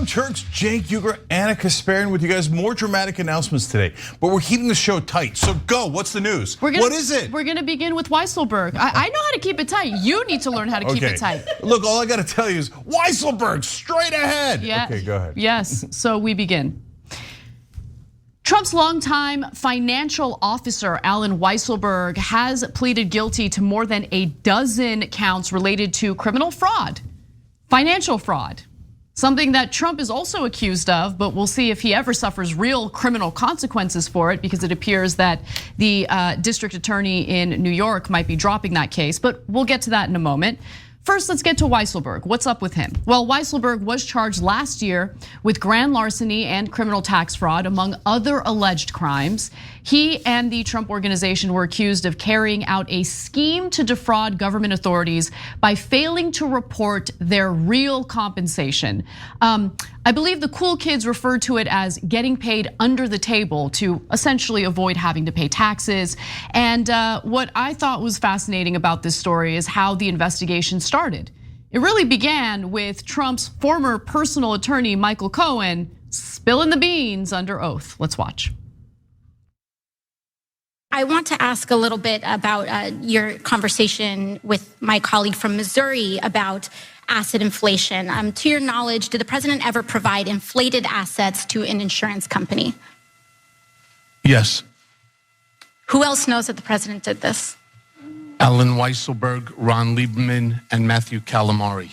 on, Turks, Cenk, Uygur, and Kasparian with you guys. More dramatic announcements today, but we're keeping the show tight. So go, what's the news? What is it? We're gonna begin with Weisselberg. I know how to keep it tight. You need to learn how to keep it tight. Look, all I gotta tell you is Weisselberg, straight ahead. Yeah. Okay, go ahead. Yes, so we begin. Trump's longtime financial officer, Allen Weisselberg, has pleaded guilty to more than a dozen counts related to criminal fraud, financial fraud. Something that Trump is also accused of, but we'll see if he ever suffers real criminal consequences for it, because it appears that the district attorney in New York might be dropping that case, but we'll get to that in a moment. First, let's get to Weisselberg. What's up with him? Well, Weisselberg was charged last year with grand larceny and criminal tax fraud, among other alleged crimes. He and the Trump organization were accused of carrying out a scheme to defraud government authorities by failing to report their real compensation. I believe the cool kids referred to it as getting paid under the table to essentially avoid having to pay taxes. And what I thought was fascinating about this story is how the investigation started. It really began with Trump's former personal attorney, Michael Cohen, spilling the beans under oath. Let's watch. I want to ask a little bit about your conversation with my colleague from Missouri about asset inflation. To your knowledge, did the president ever provide inflated assets to an insurance company? Yes. Who else knows that the president did this? Allen Weisselberg, Ron Lieberman, and Matthew Calamari.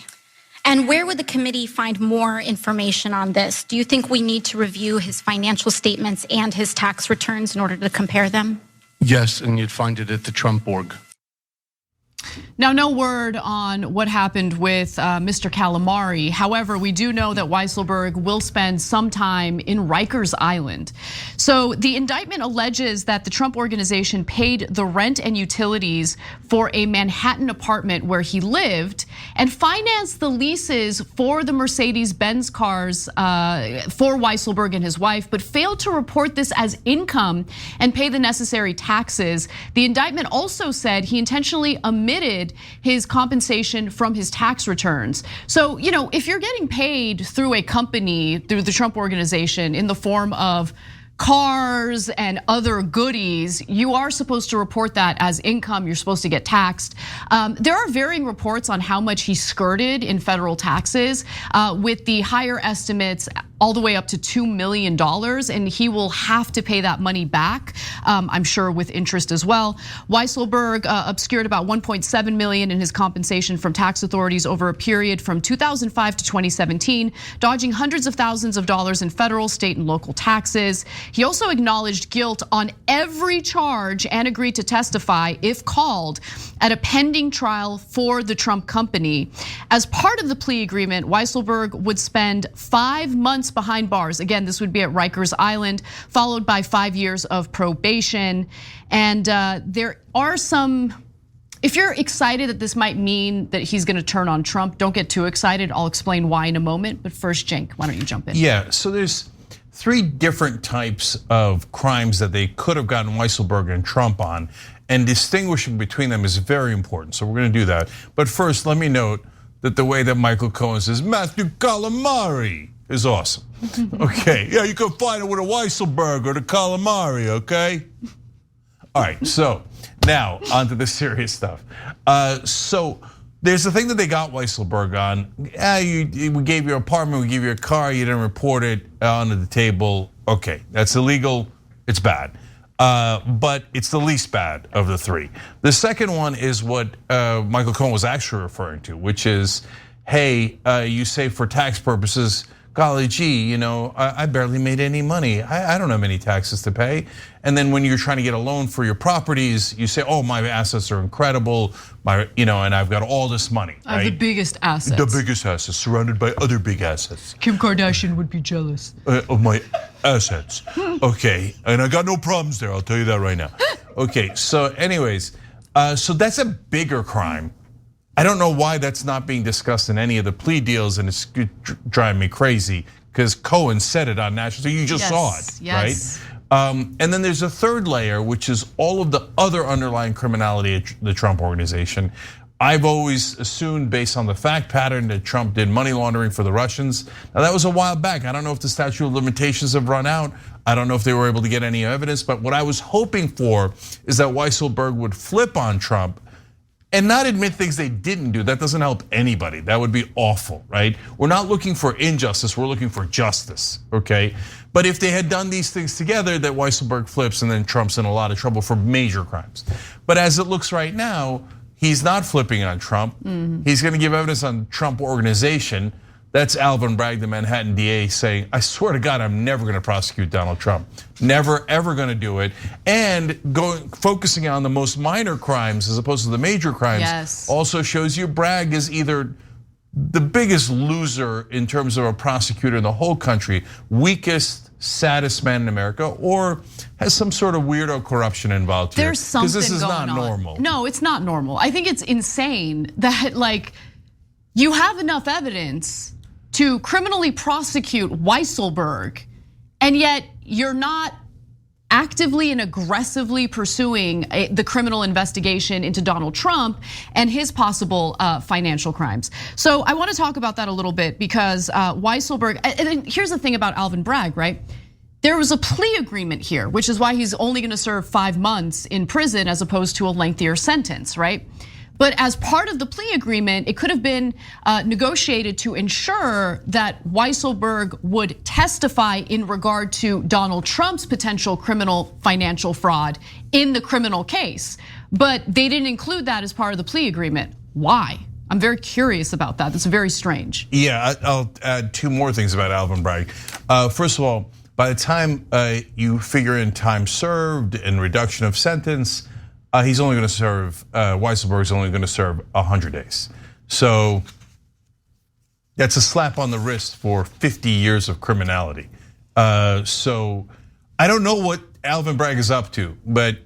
And where would the committee find more information on this? Do you think we need to review his financial statements and his tax returns in order to compare them? Yes, and you'd find it at the Trump org. Now, no word on what happened with Mr. Calamari. However, we do know that Weisselberg will spend some time in Rikers Island. So the indictment alleges that the Trump organization paid the rent and utilities for a Manhattan apartment where he lived and financed the leases for the Mercedes-Benz cars for Weisselberg and his wife, but failed to report this as income and pay the necessary taxes. The indictment also said he intentionally omitted his compensation from his tax returns. So, if you're getting paid through a company, through the Trump organization in the form of cars and other goodies, you are supposed to report that as income. You're supposed to get taxed. There are varying reports on how much he skirted in federal taxes, with the higher estimates all the way up to $2 million, and he will have to pay that money back, I'm sure with interest as well. Weisselberg obscured about 1.7 million in his compensation from tax authorities over a period from 2005 to 2017, dodging hundreds of thousands of dollars in federal, state, and local taxes. He also acknowledged guilt on every charge and agreed to testify, if called, at a pending trial for the Trump company. As part of the plea agreement, Weisselberg would spend 5 months behind bars. Again, this would be at Rikers Island, followed by 5 years of probation. And there are some, if you're excited that this might mean that he's gonna turn on Trump, don't get too excited. I'll explain why in a moment. But first, Cenk, why don't you jump in? Yeah, so there's 3 different types of crimes that they could have gotten Weisselberg and Trump on, and distinguishing between them is very important. So we're gonna do that. But first, let me note that the way that Michael Cohen says, Matthew Calamari, is awesome. Okay, yeah, you can find it with a Weisselberg or the Calamari, okay? All right, so now onto the serious stuff. So there's the thing that they got Weisselberg on. We gave you an apartment, we gave you a car, you didn't report it onto the table. Okay, that's illegal, it's bad. But it's the least bad of the 3. The second one is what Michael Cohen was actually referring to, which is, hey, you say for tax purposes, golly gee, I barely made any money. I don't have any taxes to pay. And then when you're trying to get a loan for your properties, you say, oh, my assets are incredible, and I've got all this money. I have the biggest assets. The biggest assets, surrounded by other big assets. Kim Kardashian would be jealous. Of my assets. Okay, and I got no problems there, I'll tell you that right now. Okay, so anyways, so that's a bigger crime. I don't know why that's not being discussed in any of the plea deals, and it's driving me crazy because Cohen said it on national. So you just saw it, yes. right? And then there's a third layer, which is all of the other underlying criminality at the Trump organization. I've always assumed, based on the fact pattern, that Trump did money laundering for the Russians. Now, that was a while back. I don't know if the statute of limitations have run out. I don't know if they were able to get any evidence. But what I was hoping for is that Weisselberg would flip on Trump and not admit things they didn't do. That doesn't help anybody. That would be awful, right? We're not looking for injustice. We're looking for justice, okay? But if they had done these things together, that Weisselberg flips and then Trump's in a lot of trouble for major crimes. But as it looks right now, he's not flipping on Trump. He's going to give evidence on Trump Organization. That's Alvin Bragg, the Manhattan DA, saying, I swear to God, I'm never going to prosecute Donald Trump. Never, ever going to do it. And focusing on the most minor crimes as opposed to the major crimes also shows you Bragg is either the biggest loser in terms of a prosecutor in the whole country, weakest, saddest man in America, or has some sort of weirdo corruption involved here. There's something because this is going not on. normal. No, it's not normal. I think it's insane that you have enough evidence to criminally prosecute Weisselberg, and yet you're not actively and aggressively pursuing the criminal investigation into Donald Trump and his possible financial crimes. So I want to talk about that a little bit because Weisselberg, and here's the thing about Alvin Bragg, right? There was a plea agreement here, which is why he's only going to serve 5 months in prison as opposed to a lengthier sentence, right? But as part of the plea agreement, it could have been negotiated to ensure that Weisselberg would testify in regard to Donald Trump's potential criminal financial fraud in the criminal case. But they didn't include that as part of the plea agreement. Why? I'm very curious about that. That's very strange. Yeah, I'll add 2 more things about Alvin Bragg. First of all, by the time you figure in time served and reduction of sentence, he's only going to serve, Weisselberg's only going to serve 100 days. So that's a slap on the wrist for 50 years of criminality. So I don't know what Alvin Bragg is up to, but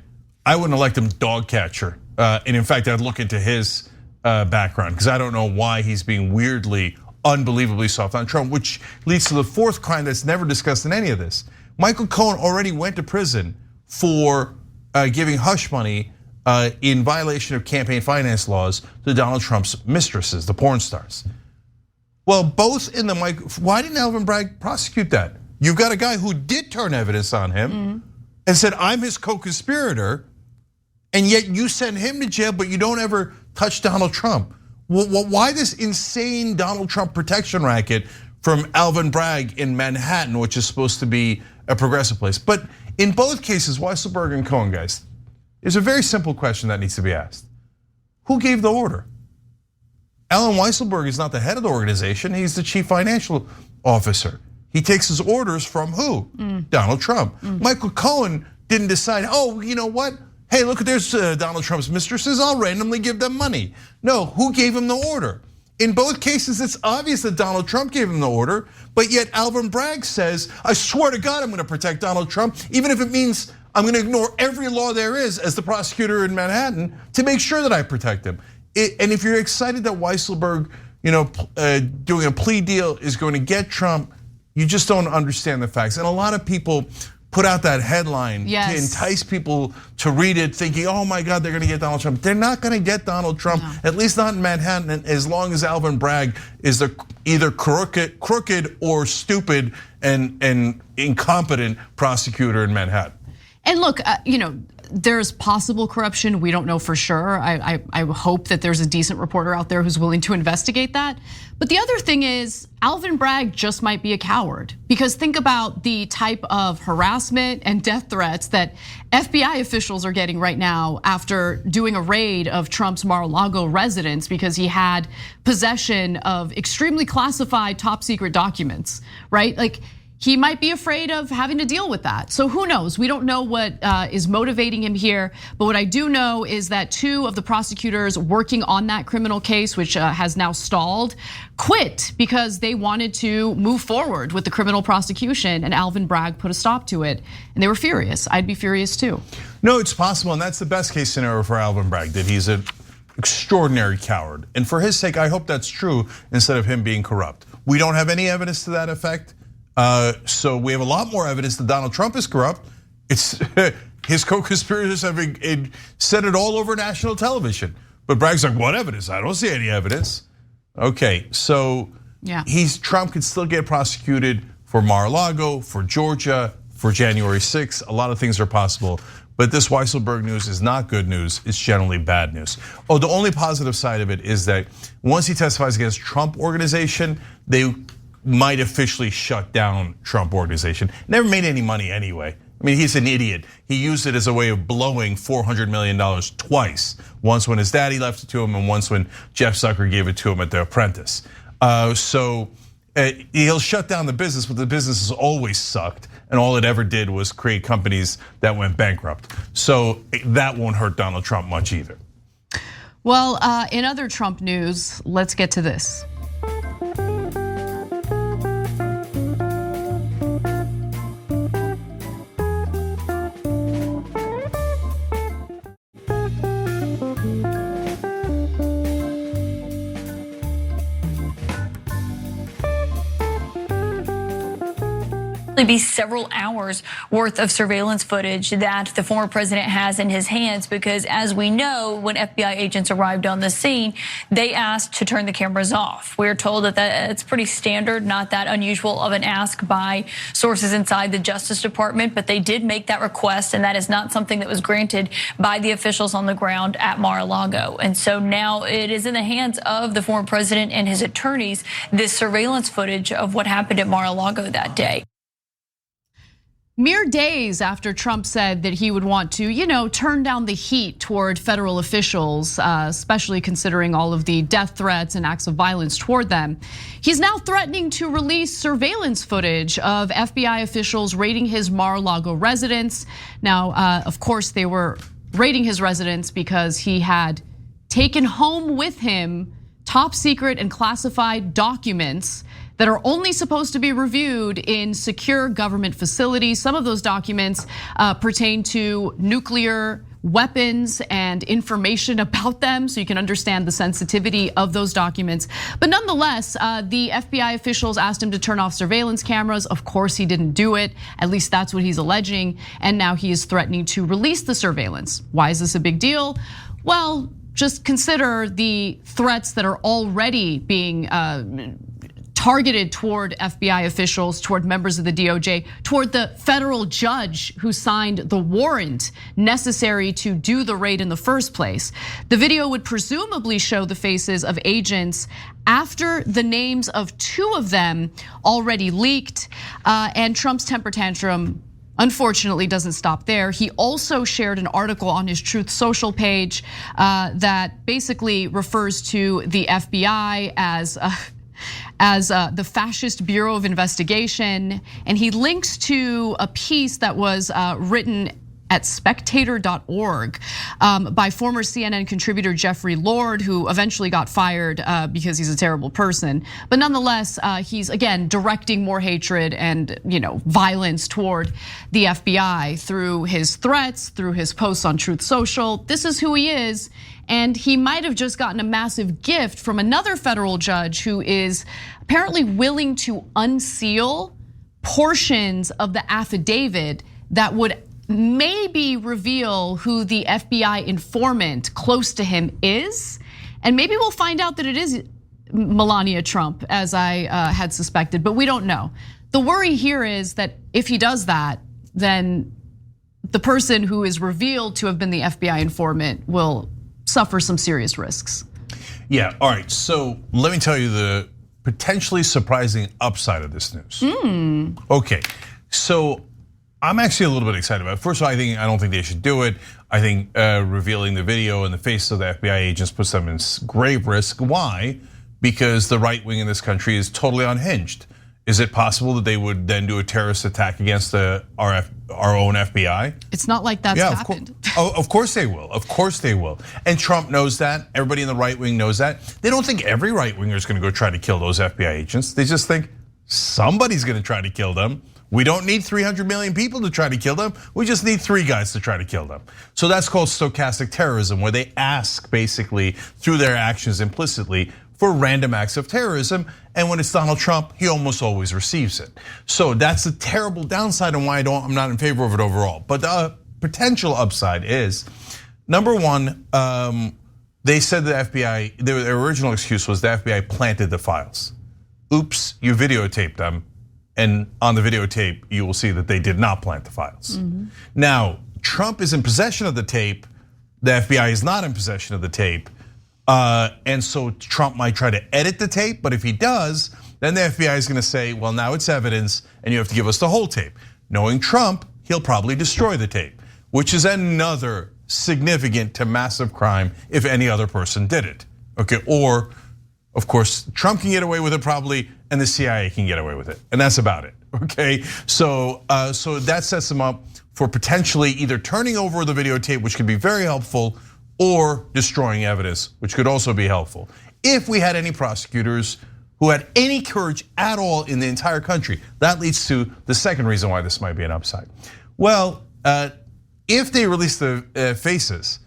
I wouldn't elect him dog catcher. And in fact, I'd look into his background because I don't know why he's being weirdly, unbelievably soft on Trump, which leads to the 4th crime that's never discussed in any of this. Michael Cohen already went to prison for giving hush money in violation of campaign finance laws to Donald Trump's mistresses, the porn stars. Well, both in the why didn't Alvin Bragg prosecute that? You've got a guy who did turn evidence on him and said, I'm his co-conspirator, and yet you send him to jail, but you don't ever touch Donald Trump. Why this insane Donald Trump protection racket from Alvin Bragg in Manhattan, which is supposed to be a progressive place? But in both cases, Weisselberg and Cohen, guys, there's a very simple question that needs to be asked. Who gave the order? Allen Weisselberg is not the head of the organization, he's the chief financial officer. He takes his orders from who? Donald Trump. Michael Cohen didn't decide, oh, you know what? Hey, look, there's Donald Trump's mistresses, I'll randomly give them money. No, who gave him the order? In both cases, it's obvious that Donald Trump gave him the order, but yet Alvin Bragg says, I swear to God, I'm going to protect Donald Trump, even if it means I'm going to ignore every law there is as the prosecutor in Manhattan to make sure that I protect him. And if you're excited that Weisselberg, doing a plea deal is going to get Trump, you just don't understand the facts. And a lot of people put out that headline to entice people to read it thinking, oh my God, they're going to get Donald Trump. They're not going to get Donald Trump, at least not in Manhattan, as long as Alvin Bragg is either crooked or stupid and incompetent prosecutor in Manhattan. And look, there's possible corruption. We don't know for sure. I hope that there's a decent reporter out there who's willing to investigate that. But the other thing is, Alvin Bragg just might be a coward. Because think about the type of harassment and death threats that FBI officials are getting right now after doing a raid of Trump's Mar-A Lago residence because he had possession of extremely classified top secret documents, right? He might be afraid of having to deal with that. So who knows? We don't know what is motivating him here. But what I do know is that 2 of the prosecutors working on that criminal case, which has now stalled, quit because they wanted to move forward with the criminal prosecution, and Alvin Bragg put a stop to it. And they were furious. I'd be furious too. No, it's possible, and that's the best case scenario for Alvin Bragg, that he's an extraordinary coward. And for his sake, I hope that's true instead of him being corrupt. We don't have any evidence to that effect. So we have a lot more evidence that Donald Trump is corrupt. It's his co-conspirators have said it all over national television. But Bragg's like, what evidence? I don't see any evidence. Okay, so Trump could still get prosecuted for Mar-A Lago, for Georgia, for January 6th. A lot of things are possible. But this Weisselberg news is not good news, it's generally bad news. Oh, the only positive side of it is that once he testifies against Trump Organization, they might officially shut down Trump Organization. Never made any money anyway. I mean, he's an idiot. He used it as a way of blowing $400 million twice. Once when his daddy left it to him, and once when Jeff Zucker gave it to him at The Apprentice. So he'll shut down the business, but the business has always sucked. And all it ever did was create companies that went bankrupt. So that won't hurt Donald Trump much either. Well, in other Trump news, let's get to this. Be several hours worth of surveillance footage that the former president has in his hands, because as we know, when FBI agents arrived on the scene, they asked to turn the cameras off. We're told that it's pretty standard, not that unusual of an ask by sources inside the Justice Department, but they did make that request, and that is not something that was granted by the officials on the ground at Mar-A Lago. And so now it is in the hands of the former president and his attorneys, this surveillance footage of what happened at Mar-A Lago that day. Mere days after Trump said that he would want to, turn down the heat toward federal officials, especially considering all of the death threats and acts of violence toward them, he's now threatening to release surveillance footage of FBI officials raiding his Mar-a-Lago residence. Now, of course, they were raiding his residence because he had taken home with him top secret and classified documents that are only supposed to be reviewed in secure government facilities. Some of those documents pertain to nuclear weapons and information about them, so you can understand the sensitivity of those documents. But nonetheless, the FBI officials asked him to turn off surveillance cameras. Of course, he didn't do it. At least that's what he's alleging. And now he is threatening to release the surveillance. Why is this a big deal? Well, just consider the threats that are already being targeted toward FBI officials, toward members of the DOJ, toward the federal judge who signed the warrant necessary to do the raid in the first place. The video would presumably show the faces of agents after the names of two of them already leaked, and Trump's temper tantrum unfortunately doesn't stop there. He also shared an article on his Truth Social page that basically refers to the FBI as the Fascist Bureau of Investigation, and he links to a piece that was written at spectator.org by former CNN contributor Jeffrey Lord, who eventually got fired because he's a terrible person. But nonetheless, he's again directing more hatred and violence toward the FBI through his threats, through his posts on Truth Social. This is who he is. And he might have just gotten a massive gift from another federal judge who is apparently willing to unseal portions of the affidavit that would maybe reveal who the FBI informant close to him is. And maybe we'll find out that it is Melania Trump, as I had suspected, but we don't know. The worry here is that if he does that, then the person who is revealed to have been the FBI informant will suffer some serious risks. Yeah, all right, so let me tell you the potentially surprising upside of this news. Okay, so I'm actually a little bit excited about it. First of all, I don't think they should do it. I think revealing the video in the face of the FBI agents puts them in grave risk. Why? Because the right wing in this country is totally unhinged. Is it possible that they would then do a terrorist attack against our own FBI? It's not like that's happened. Of course they will. Of course they will. And Trump knows that. Everybody in the right wing knows that. They don't think every right winger is going to go try to kill those FBI agents. They just think somebody's going to try to kill them. We don't need 300 million people to try to kill them. We just need 3 guys to try to kill them. So that's called stochastic terrorism, where they ask basically through their actions implicitly for random acts of terrorism. And when it's Donald Trump, he almost always receives it. So that's a terrible downside and why I'm not in favor of it overall. But the potential upside is, number one, they said the FBI, their original excuse was the FBI planted the files. Oops, you videotaped them. And on the videotape, you will see that they did not plant the files. Now, Trump is in possession of the tape. The FBI is not in possession of the tape. And so Trump might try to edit the tape, but if he does, then the FBI is gonna say, well, now it's evidence and you have to give us the whole tape. Knowing Trump, he'll probably destroy the tape, which is another significant to massive crime if any other person did it, okay? Or, of course, Trump can get away with it probably, and the CIA can get away with it, and that's about it, okay? So that sets them up for potentially either turning over the videotape, which could be very helpful, or destroying evidence, which could also be helpful. If we had any prosecutors who had any courage at all in the entire country, that leads to the second reason why this might be an upside. Well, if they release the faces,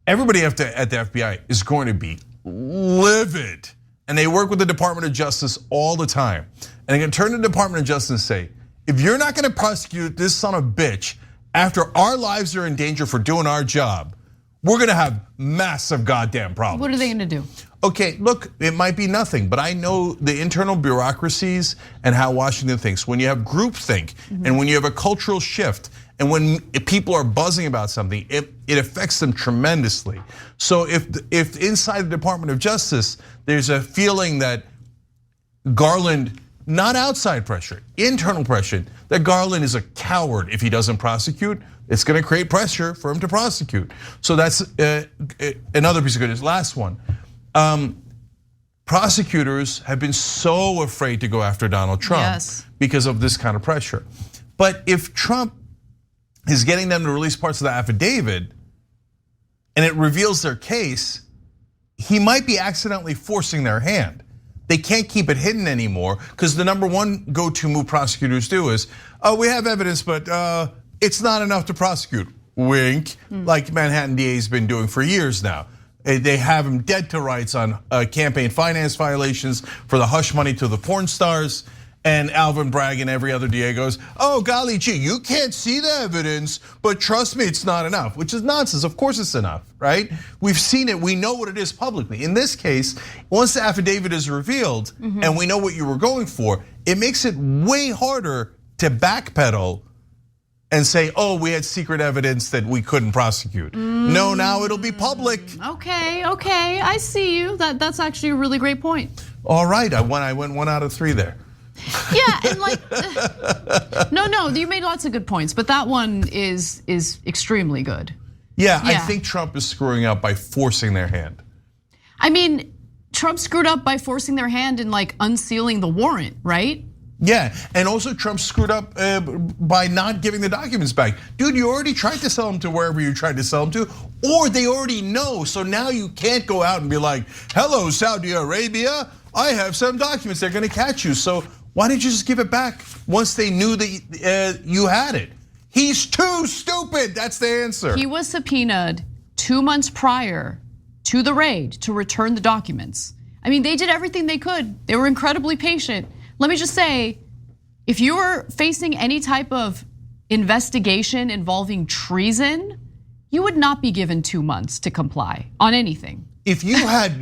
everybody at the FBI is going to be livid. And they work with the Department of Justice all the time. And they can turn to the Department of Justice and say, if you're not gonna prosecute this son of a bitch after our lives are in danger for doing our job, we're gonna have massive goddamn problems. What are they gonna do? Okay, look, it might be nothing, but I know the internal bureaucracies and how Washington thinks. When you have groupthink and when you have a cultural shift and when people are buzzing about something, it affects them tremendously. So if inside the Department of Justice, there's a feeling that Garland, not outside pressure, internal pressure, that Garland is a coward if he doesn't prosecute, it's gonna create pressure for him to prosecute. So that's another piece of good news. Last one. Prosecutors have been so afraid to go after Donald Trump because of this kind of pressure. But if Trump is getting them to release parts of the affidavit and it reveals their case, he might be accidentally forcing their hand. They can't keep it hidden anymore because the number one go-to move prosecutors do is, we have evidence, but it's not enough to prosecute. Wink, like Manhattan DA's been doing for years now. They have him dead to rights on campaign finance violations for the hush money to the porn stars. And Alvin Bragg and every other DA goes, oh, golly gee, you can't see the evidence, but trust me, it's not enough, which is nonsense. Of course it's enough, right? We've seen it, we know what it is publicly. In this case, once the affidavit is revealed and we know what you were going for, it makes it way harder to backpedal and say, oh, we had secret evidence that we couldn't prosecute. No, now it'll be public. Okay, I see you. That's actually a really great point. All right, I went 1 out of 3 there. Yeah, and like, no, you made lots of good points, but that one is extremely good. Yeah, I think Trump is screwing up by forcing their hand. I mean, Trump screwed up by forcing their hand and like unsealing the warrant, right? Yeah, and also Trump screwed up by not giving the documents back. Dude, you already tried to sell them to wherever you tried to sell them to, or they already know, so now you can't go out and be like, hello, Saudi Arabia, I have some documents, they're gonna catch you. So why didn't you just give it back once they knew that you had it? He's too stupid, that's the answer. He was subpoenaed 2 months prior to the raid to return the documents. I mean, they did everything they could. They were incredibly patient. Let me just say, if you were facing any type of investigation involving treason, you would not be given 2 months to comply on anything. If you had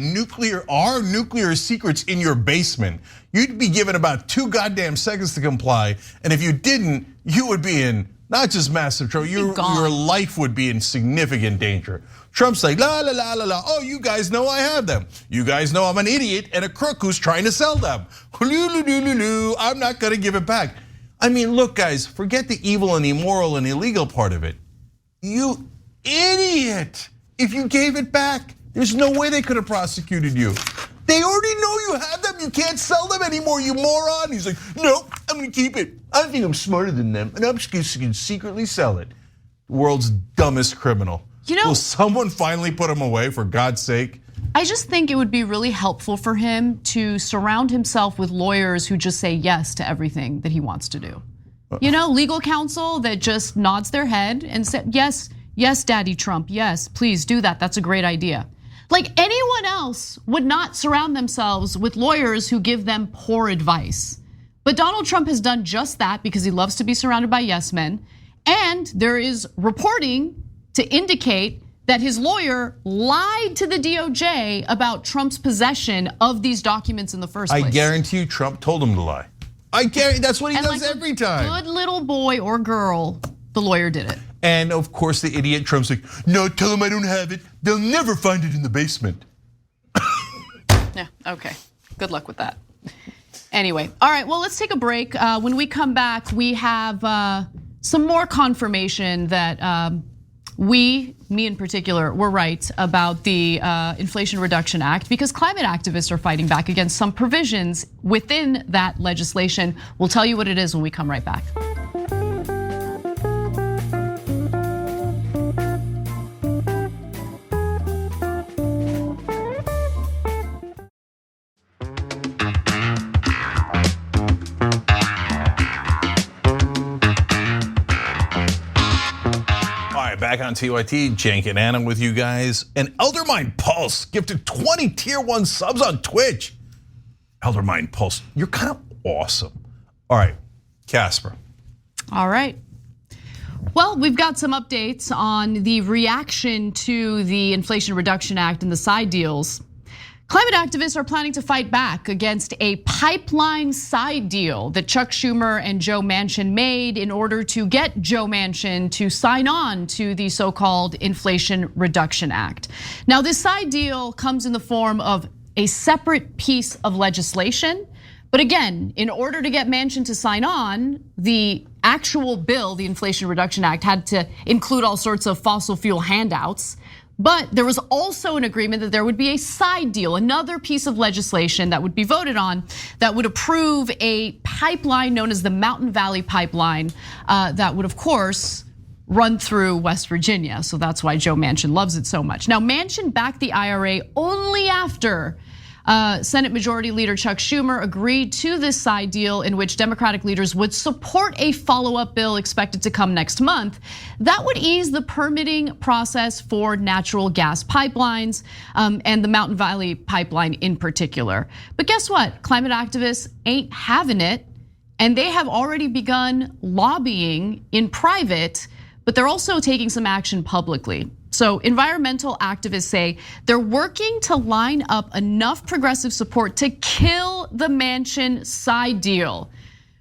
our nuclear secrets in your basement, you'd be given about 2 goddamn seconds to comply. And if you didn't, you would be in not just massive trouble, your life would be in significant danger. Trump's like, la la la la la, oh, you guys know I have them. You guys know I'm an idiot and a crook who's trying to sell them. I'm not gonna give it back. I mean, look guys, forget the evil and immoral and illegal part of it. You idiot, if you gave it back, there's no way they could have prosecuted you. They already know you have them, you can't sell them anymore, you moron. He's like, nope, I'm gonna keep it. I think I'm smarter than them and I'm just gonna secretly sell it. World's dumbest criminal. You know, will someone finally put him away, for God's sake? I just think it would be really helpful for him to surround himself with lawyers who just say yes to everything that he wants to do. You know, legal counsel that just nods their head and said, yes, Daddy Trump, yes, please do that, that's a great idea. Like anyone else would not surround themselves with lawyers who give them poor advice. But Donald Trump has done just that because he loves to be surrounded by yes men. And there is reporting to indicate that his lawyer lied to the DOJ about Trump's possession of these documents in the first place. I guarantee you Trump told him to lie. I guarantee that's what he does every time. Good little boy or girl, the lawyer did it. And of course the idiot Trump's like, no, tell them I don't have it. They'll never find it in the basement. Yeah, okay, good luck with that. Anyway, all right, well, let's take a break. When we come back, we have some more confirmation that me in particular, were right about the Inflation Reduction Act, because climate activists are fighting back against some provisions within that legislation. We'll tell you what it is when we come right back. Back on TYT, Cenk and Anna with you guys. And Eldermind Pulse gifted 20 tier 1 subs on Twitch. Eldermind Pulse, you're kind of awesome. All right, Casper. All right. Well, we've got some updates on the reaction to the Inflation Reduction Act and the side deals. Climate activists are planning to fight back against a pipeline side deal that Chuck Schumer and Joe Manchin made in order to get Joe Manchin to sign on to the so-called Inflation Reduction Act. Now, this side deal comes in the form of a separate piece of legislation. But again, in order to get Manchin to sign on, the actual bill, the Inflation Reduction Act, had to include all sorts of fossil fuel handouts. But there was also an agreement that there would be a side deal, another piece of legislation that would be voted on that would approve a pipeline known as the Mountain Valley Pipeline that would, of course, run through West Virginia. So that's why Joe Manchin loves it so much. Now, Manchin backed the IRA only after Senate Majority Leader Chuck Schumer agreed to this side deal in which Democratic leaders would support a follow-up bill expected to come next month that would ease the permitting process for natural gas pipelines and the Mountain Valley Pipeline in particular. But guess what? Climate activists ain't having it, and they have already begun lobbying in private, but they're also taking some action publicly. So environmental activists say they're working to line up enough progressive support to kill the Manchin side deal,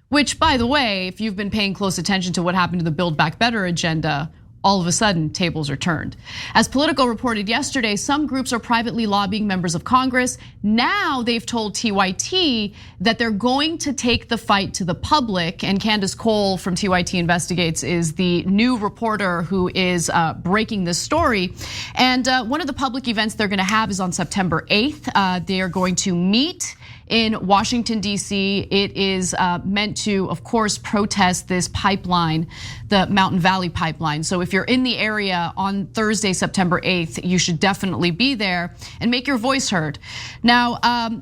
which, by the way, if you've been paying close attention to what happened to the Build Back Better agenda, all of a sudden tables are turned. As Politico reported yesterday, some groups are privately lobbying members of Congress. Now they've told TYT that they're going to take the fight to the public. And Candace Cole from TYT Investigates is the new reporter who is breaking this story. And one of the public events they're gonna have is on September 8th. They are going to meet in Washington, D.C. It is meant to, of course, protest this pipeline, the Mountain Valley Pipeline. So if you're in the area on Thursday, September 8th, you should definitely be there and make your voice heard. Now,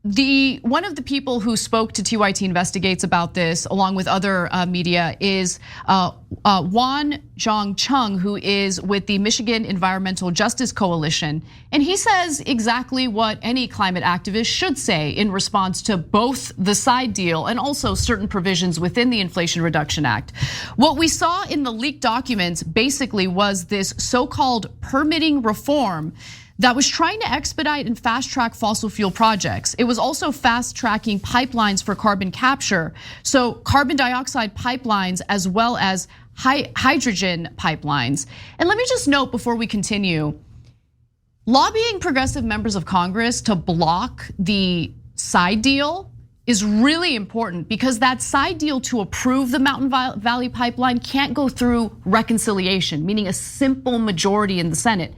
one of the people who spoke to TYT Investigates about this, along with other media, is Juan Zhong Chung, who is with the Michigan Environmental Justice Coalition. And he says exactly what any climate activist should say in response to both the side deal and also certain provisions within the Inflation Reduction Act. What we saw in the leaked documents basically was this so-called permitting reform that was trying to expedite and fast track fossil fuel projects. It was also fast tracking pipelines for carbon capture. So carbon dioxide pipelines as well as hydrogen pipelines. And let me just note before we continue, lobbying progressive members of Congress to block the side deal is really important, because that side deal to approve the Mountain Valley Pipeline can't go through reconciliation, meaning a simple majority in the Senate.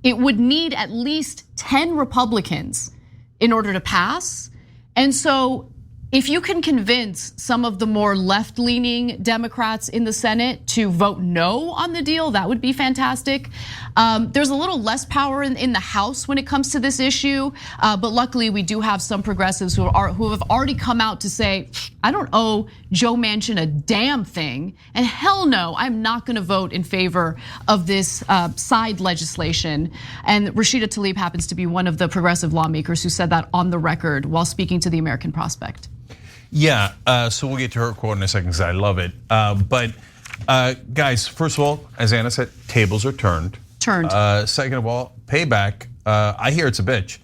It would need at least 10 Republicans in order to pass. And so if you can convince some of the more left-leaning Democrats in the Senate to vote no on the deal, that would be fantastic. There's a little less power in the House when it comes to this issue, but luckily we do have some progressives who have already come out to say, I don't owe Joe Manchin a damn thing, and hell no, I'm not gonna vote in favor of this side legislation. And Rashida Tlaib happens to be one of the progressive lawmakers who said that on the record while speaking to the American Prospect. Yeah, so we'll get to her quote in a second because I love it. But guys, first of all, as Anna said, tables are turned. turned. Second of all, payback. I hear it's a bitch.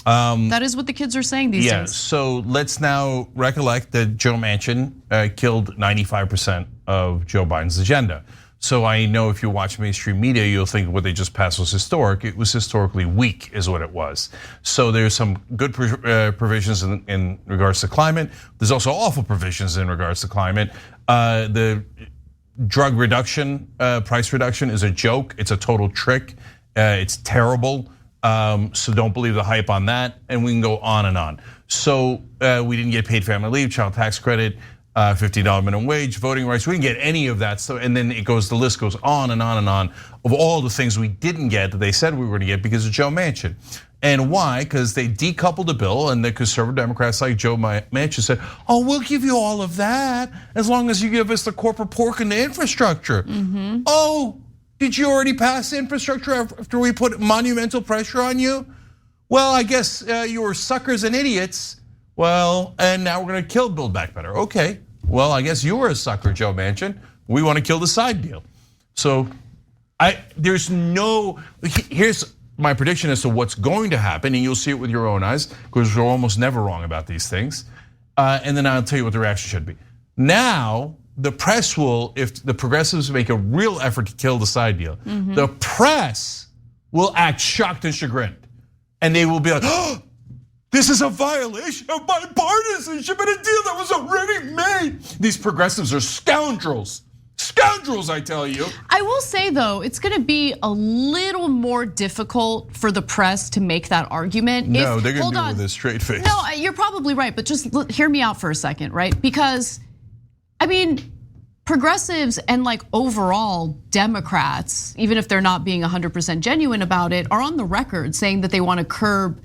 That is what the kids are saying these days. So let's now recollect that Joe Manchin killed 95% of Joe Biden's agenda. So I know if you watch mainstream media, you'll think what they just passed was historic. It was historically weak, is what it was. So there's some good provisions in regards to climate. There's also awful provisions in regards to climate. The drug reduction, price reduction is a joke. It's a total trick. It's terrible. So don't believe the hype on that. And we can go on and on. So we didn't get paid family leave, child tax credit, $50 minimum wage, voting rights. We didn't get any of that. So, and then the list goes on and on and on of all the things we didn't get that they said we were going to get because of Joe Manchin. And why? Because they decoupled the bill, and the conservative Democrats like Joe Manchin said, "Oh, we'll give you all of that as long as you give us the corporate pork and the infrastructure." Oh, did you already pass infrastructure after we put monumental pressure on you? Well, I guess you were suckers and idiots. Well, and now we're going to kill Build Back Better. Okay, well, I guess you were a sucker, Joe Manchin. We want to kill the side deal. So here's my prediction as to what's going to happen, and you'll see it with your own eyes, because we're almost never wrong about these things. And then I'll tell you what the reaction should be. Now, the press will, if the progressives make a real effort to kill the side deal, the press will act shocked and chagrined. And they will be like, "Oh, this is a violation of bipartisanship and a deal that was already made." These progressives are scoundrels. Scoundrels, I tell you. I will say though, it's going to be a little more difficult for the press to make that argument. No, they're going to do it with a straight face. No, you're probably right, but just hear me out for a second, right? Because, I mean, progressives and like overall Democrats, even if they're not being 100% genuine about it, are on the record saying that they want to curb,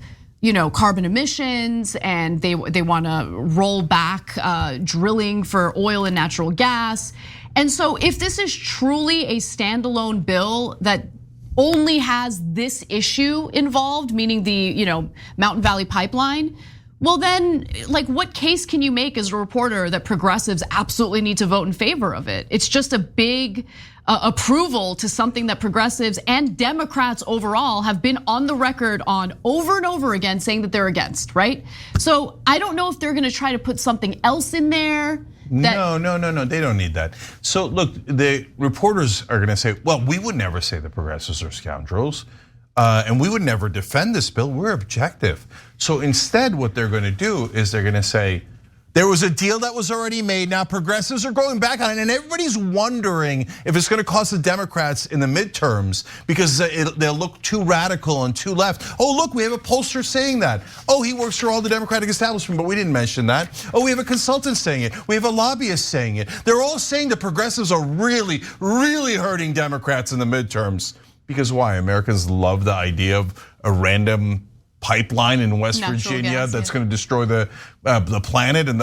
carbon emissions, and they want to roll back drilling for oil and natural gas. And so if this is truly a standalone bill that only has this issue involved, meaning the Mountain Valley Pipeline, well then, like, what case can you make as a reporter that progressives absolutely need to vote in favor of it? It's just a big approval to something that progressives and Democrats overall have been on the record on over and over again saying that they're against, right? So I don't know if they're gonna try to put something else in there. No, they don't need that. So look, the reporters are gonna say, well, we would never say the progressives are scoundrels. And we would never defend this bill, we're objective. So instead what they're gonna do is they're gonna say, there was a deal that was already made, now progressives are going back on it, and everybody's wondering if it's gonna cost the Democrats in the midterms because they'll look too radical and too left. Oh, look, we have a pollster saying that. Oh, he works for all the Democratic establishment, but we didn't mention that. Oh, we have a consultant saying it. We have a lobbyist saying it. They're all saying the progressives are really, really hurting Democrats in the midterms. Because why? Americans love the idea of a random pipeline in West Virginia that's going to destroy the planet and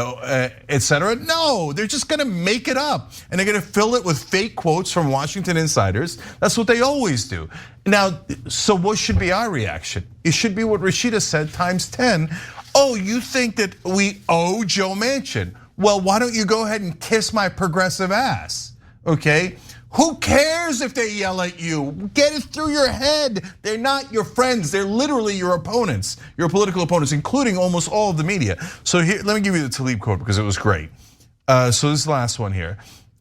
et cetera. No, they're just going to make it up, and they're going to fill it with fake quotes from Washington insiders. That's what they always do. Now, so what should be our reaction? It should be what Rashida said times 10. Oh, you think that we owe Joe Manchin? Well, why don't you go ahead and kiss my progressive ass? Okay. Who cares if they yell at you? Get it through your head. They're not your friends. They're literally your opponents, your political opponents, including almost all of the media. So here, let me give you the Tlaib quote because it was great. So this is the last one here.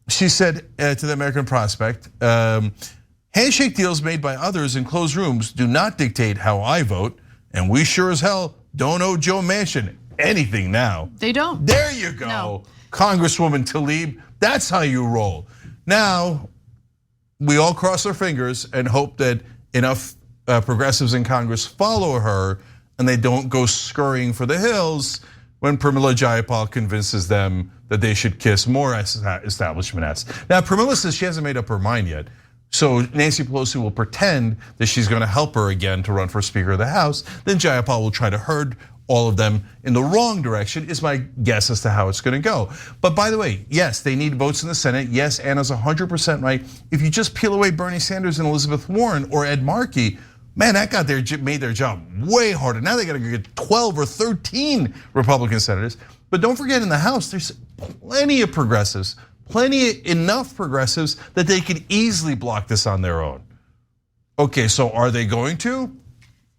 She said to the American Prospect, handshake deals made by others in closed rooms do not dictate how I vote, and we sure as hell don't owe Joe Manchin anything now. They don't. There you go, no. Congresswoman Tlaib, that's how you roll. Now, we all cross our fingers and hope that enough progressives in Congress follow her and they don't go scurrying for the hills when Pramila Jayapal convinces them that they should kiss more establishment ass. Now, Pramila says she hasn't made up her mind yet. So Nancy Pelosi will pretend that she's gonna help her again to run for Speaker of the House. Then Jayapal will try to herd all of them in the wrong direction, is my guess as to how it's gonna go. But by the way, yes, they need votes in the Senate. Yes, Anna's 100% right. If you just peel away Bernie Sanders and Elizabeth Warren or Ed Markey, man, that made their job way harder. Now they gotta get 12 or 13 Republican senators. But don't forget, in the House, there's plenty of progressives, enough progressives that they could easily block this on their own. Okay, so are they going to?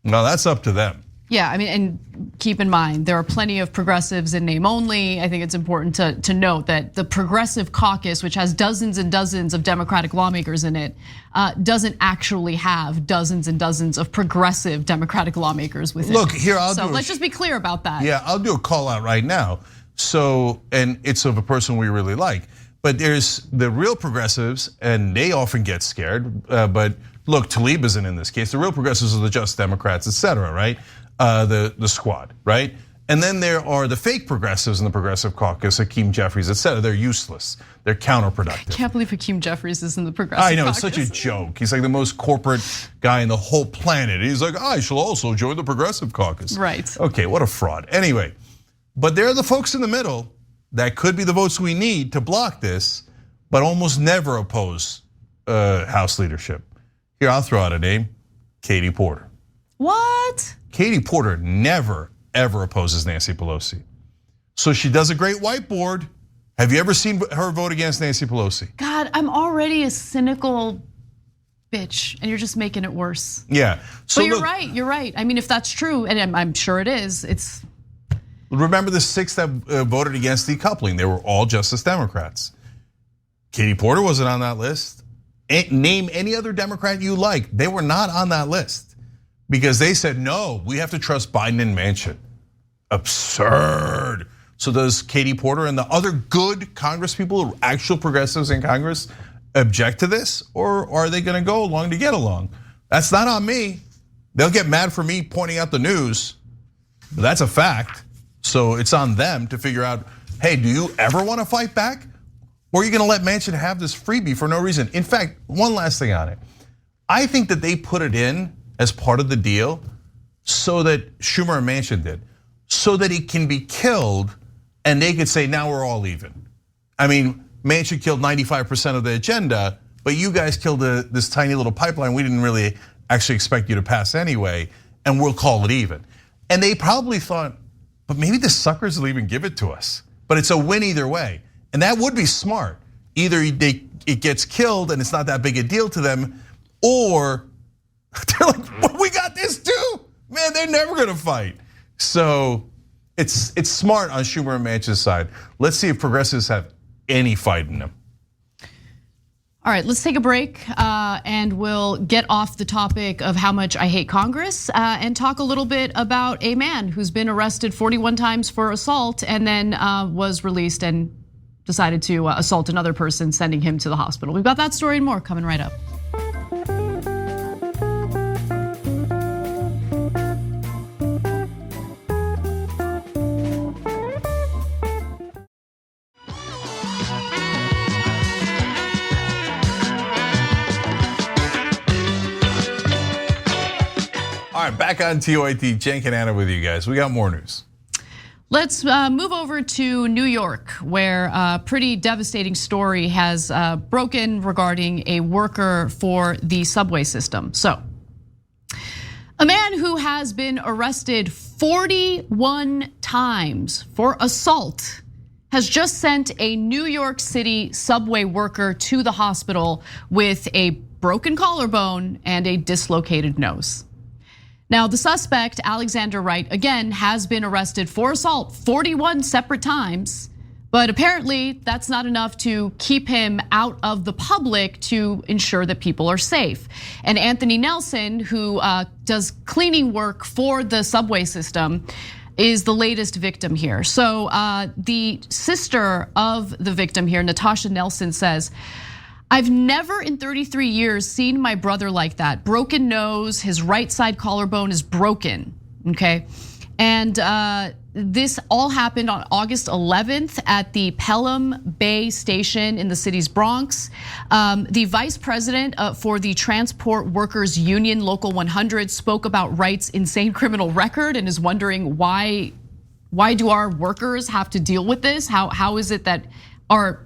No, that's up to them. Yeah, I mean, and keep in mind, there are plenty of progressives in name only. I think it's important to note that the Progressive Caucus, which has dozens and dozens of Democratic lawmakers in it, doesn't actually have dozens and dozens of progressive Democratic lawmakers within it. Look, here, let's just be clear about that. Yeah, I'll do a call out right now. So, and it's of a person we really like. But there's the real progressives, and they often get scared. But look, Tlaib isn't in this case. The real progressives are the Just Democrats, et cetera, right? The squad, right? And then there are the fake progressives in the Progressive Caucus, Hakeem Jeffries, et cetera. They're useless. They're counterproductive. I can't believe Hakeem Jeffries is in the Progressive I know, Caucus. it's such a joke. He's like the most corporate guy in the whole planet. He's like, I shall also join the Progressive Caucus. Right. Okay, what a fraud. Anyway, but there are the folks in the middle that could be the votes we need to block this, but almost never oppose House leadership. Here, I'll throw out a name, Katie Porter. What? Katie Porter never, ever opposes Nancy Pelosi. So she does a great whiteboard. Have you ever seen her vote against Nancy Pelosi? God, I'm already a cynical bitch, and you're just making it worse. Yeah. So but you're right. I mean, if that's true, and I'm sure it is, it's. Remember the 6 that voted against decoupling? They were all Justice Democrats. Katie Porter wasn't on that list. Name any other Democrat you like. They were not on that list because they said, no, we have to trust Biden and Manchin. Absurd. So does Katie Porter and the other good Congress people, actual progressives in Congress, object to this? Or are they gonna go along to get along? That's not on me. They'll get mad for me pointing out the news, but that's a fact. So it's on them to figure out, hey, do you ever wanna fight back? Or are you gonna let Manchin have this freebie for no reason? In fact, one last thing on it. I think that they put it in as part of the deal so that Schumer and Manchin did, so that it can be killed and they could say, now we're all even. I mean, Manchin killed 95% of the agenda, but you guys killed this tiny little pipeline we didn't really actually expect you to pass anyway, and we'll call it even. And they probably thought, but maybe the suckers will even give it to us. But it's a win either way. And that would be smart. Either it gets killed and it's not that big a deal to them, or they're like, well, we got this too. Man, they're never gonna fight. So it's smart on Schumer and Manchin's side. Let's see if progressives have any fight in them. All right, let's take a break and we'll get off the topic of how much I hate Congress and talk a little bit about a man who's been arrested 41 times for assault and then was released and decided to assault another person, sending him to the hospital. We've got that story and more coming right up. All right, back on TOIT, Cenk and Anna with you guys. We got more news. Let's move over to New York, where a pretty devastating story has broken regarding a worker for the subway system. So, a man who has been arrested 41 times for assault has just sent a New York City subway worker to the hospital with a broken collarbone and a dislocated nose. Now, the suspect, Alexander Wright, again, has been arrested for assault 41 separate times, but apparently that's not enough to keep him out of the public to ensure that people are safe. And Anthony Nelson, who does cleaning work for the subway system, is the latest victim here. So the sister of the victim here, Natasha Nelson, says, I've never in 33 years seen my brother like that. Broken nose, his right side collarbone is broken, okay? And this all happened on August 11th at the Pelham Bay Station in the city's Bronx. The vice president for the Transport Workers Union, Local 100, spoke about Wright's insane criminal record and is wondering why do our workers have to deal with this? How is it that our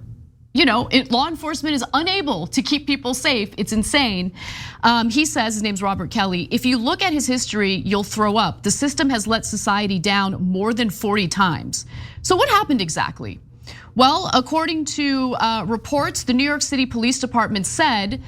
law enforcement is unable to keep people safe? It's insane. He says, his name's Robert Kelly, if you look at his history, you'll throw up. The system has let society down more than 40 times. So what happened exactly? Well, according to reports, the New York City Police Department said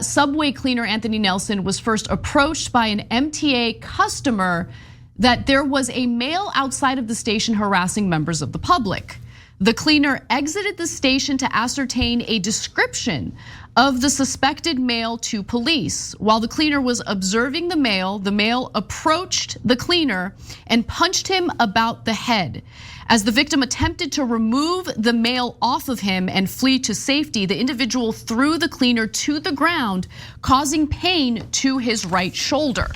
Subway cleaner Anthony Nelson was first approached by an MTA customer that there was a male outside of the station harassing members of the public. The cleaner exited the station to ascertain a description of the suspected male to police. While the cleaner was observing the male approached the cleaner and punched him about the head. As the victim attempted to remove the male off of him and flee to safety, the individual threw the cleaner to the ground, causing pain to his right shoulder.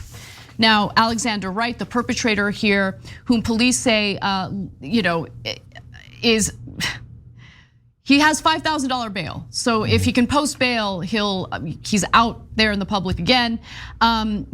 Now, Alexander Wright, the perpetrator here, whom police say, he has $5,000 bail. So if he can post bail, he's out there in the public again.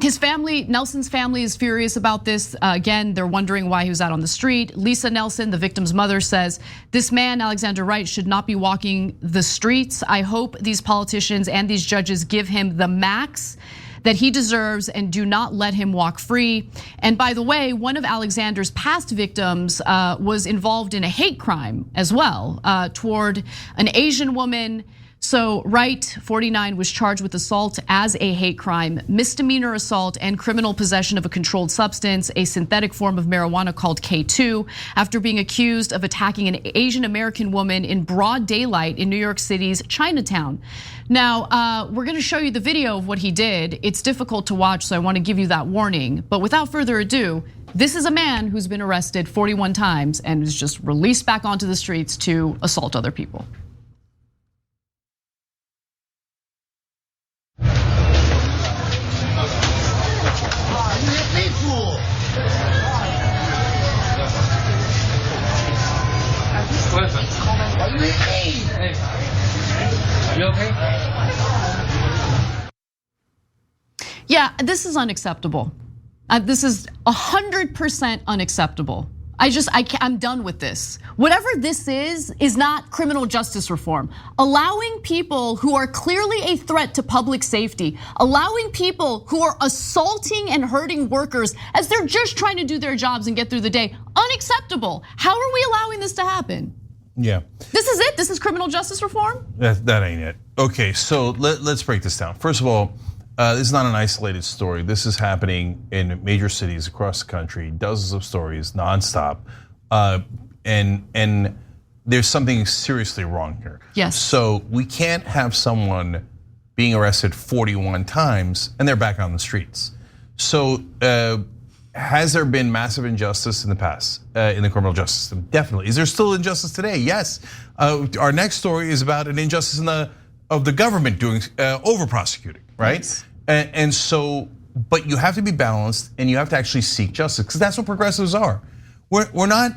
His family, Nelson's family, is furious about this. Again, they're wondering why he was out on the street. Lisa Nelson, the victim's mother, says, "This man, Alexander Wright, should not be walking the streets. I hope these politicians and these judges give him the max that he deserves and do not let him walk free." And by the way, one of Alexander's past victims was involved in a hate crime as well toward an Asian woman. So Wright, 49, was charged with assault as a hate crime, misdemeanor assault, and criminal possession of a controlled substance, a synthetic form of marijuana called K2, after being accused of attacking an Asian American woman in broad daylight in New York City's Chinatown. Now, we're gonna show you the video of what he did. It's difficult to watch, so I wanna give you that warning. But without further ado, this is a man who's been arrested 41 times and is just released back onto the streets to assault other people. You okay? Yeah, this is unacceptable. This is 100% unacceptable. I'm done with this. Whatever this is not criminal justice reform. Allowing people who are clearly a threat to public safety, allowing people who are assaulting and hurting workers as they're just trying to do their jobs and get through the day, unacceptable. How are we allowing this to happen? Yeah. This is it? This is criminal justice reform? That ain't it. Okay, so let's break this down. First of all, this is not an isolated story. This is happening in major cities across the country, dozens of stories nonstop. And there's something seriously wrong here. Yes. So we can't have someone being arrested 41 times and they're back on the streets. So has there been massive injustice in the past in the criminal justice system? Definitely. Is there still injustice today? Yes. Our next story is about an injustice of the government doing over prosecuting, right? Yes. And so, but you have to be balanced and you have to actually seek justice because that's what progressives are. We're not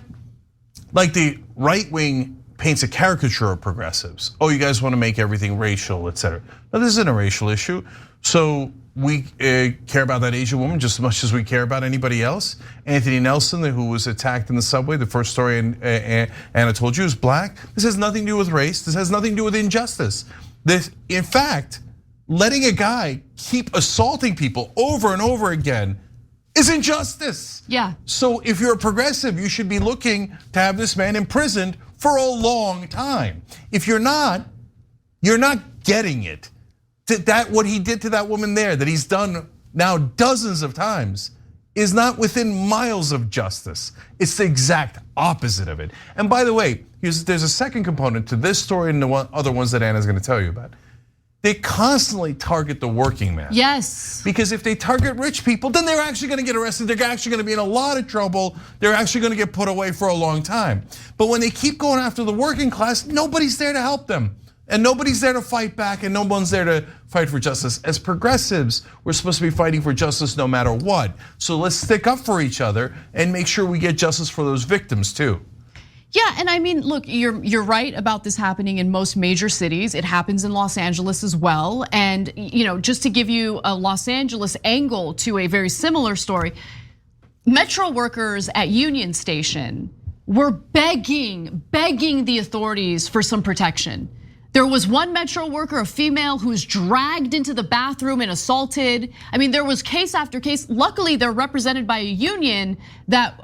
like the right wing paints a caricature of progressives. Oh, you guys want to make everything racial, et cetera. No, this isn't a racial issue. So we care about that Asian woman just as much as we care about anybody else. Anthony Nelson, who was attacked in the subway, the first story Anna told you, is black. This has nothing to do with race. This has nothing to do with injustice. This, in fact, letting a guy keep assaulting people over and over again is injustice. Yeah. So if you're a progressive, you should be looking to have this man imprisoned for a long time. If you're not getting it. That what he did to that woman there, that he's done now dozens of times, is not within miles of justice. It's the exact opposite of it. And by the way, there's a second component to this story and the other ones that Anna's gonna tell you about. They constantly target the working man. Yes. Because if they target rich people, then they're actually gonna get arrested. They're actually gonna be in a lot of trouble. They're actually gonna get put away for a long time. But when they keep going after the working class, nobody's there to help them. And nobody's there to fight back, and no one's there to fight for justice. As progressives, we're supposed to be fighting for justice no matter what. So let's stick up for each other and make sure we get justice for those victims too. Yeah, and I mean, look, you're right about this happening in most major cities. It happens in Los Angeles as well. And just to give you a Los Angeles angle to a very similar story, Metro workers at Union Station were begging the authorities for some protection. There was one Metro worker, a female, who was dragged into the bathroom and assaulted. I mean, there was case after case. Luckily, they're represented by a union that